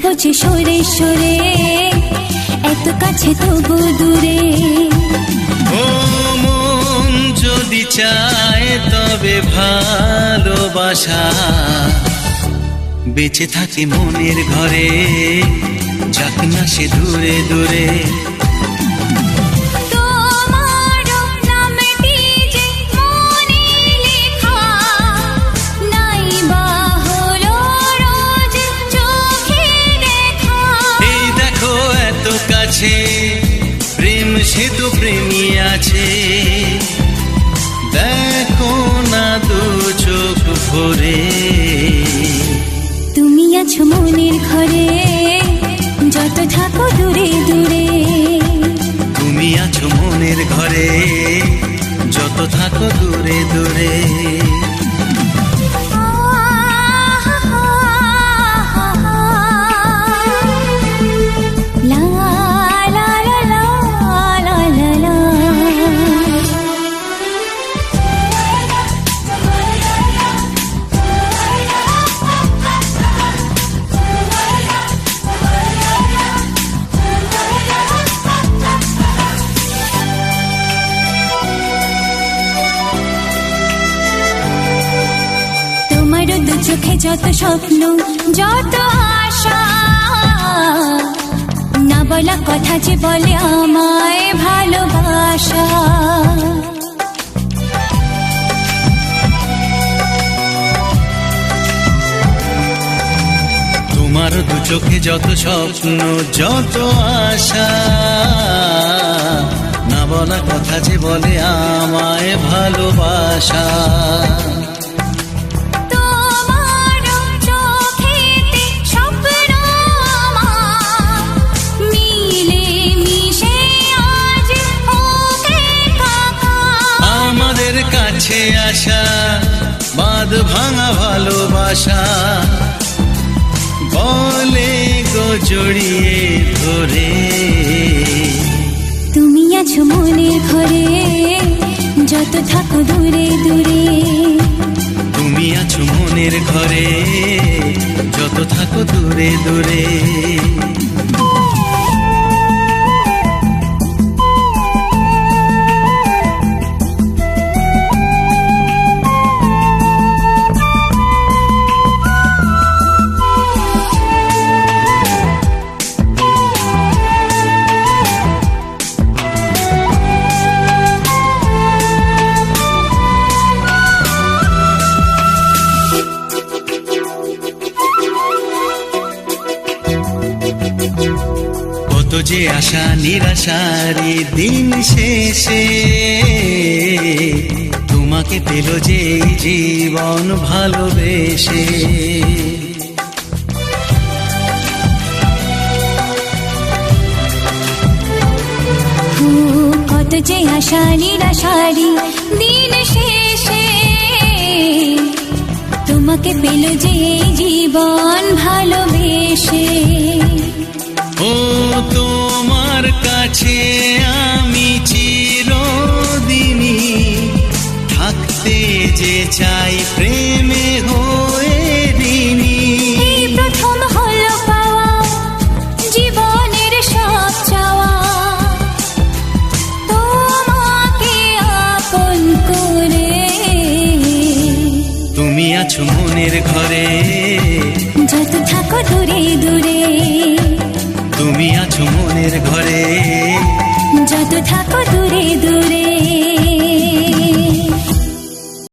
থাকবো যে সরে সরে, এত কাছে তবু দূরে। ও মন যদি চায় তবে ভালোবাসা বেঁচে থাকে মনের ঘরে, যাক না সে দূরে দূরে। প্রেম সে তো প্রেমী আছে, দেখো না দু চোখ ভরে। তুমি আছো মনের ঘরে, যত থাকো দূরে দূরে। তুমি আছো মনের ঘরে, যত থাকো দূরে দূরে। দু চোখে যত স্বপ্ন, যত আশা, না বলা কথা যে বলে আমায় ভালোবাসা। তোমার দু চোখে যত স্বপ্ন, যত আশা, না বলা কথা যে বলে আমায় ভালোবাসা। কাছে আসা বাঁধ ভাঙা ভালোবাসা, বলে গো জড়িয়ে ধরে। তুমি আছো মনের ঘরে, যত থাকো দূরে দূরে। তুমি আছো মনের ঘরে, যত থাকো দূরে দূরে। কত যে আশা নিরাশারি দিন শেষে, তোমাকে পেল যে জীবন ভালোবেসে। কত যে আশা নিরাশারি দিন শেষে, তোমাকে পেল যে জীবন ভালোবেসে। ও তোমার কাছে আমি চিরদিনই থাকতে যে চাই প্রেমে হয়ে ঋণী। প্রথম হলো পাওয়া জীবনের সব চাওয়া, তোমাকে আপন করে। তুমি আছো মনের ঘরে, যত থাকো দূরে দূরে। তুমি আছো মনের ঘরে, যত থাকো দূরে দূরে।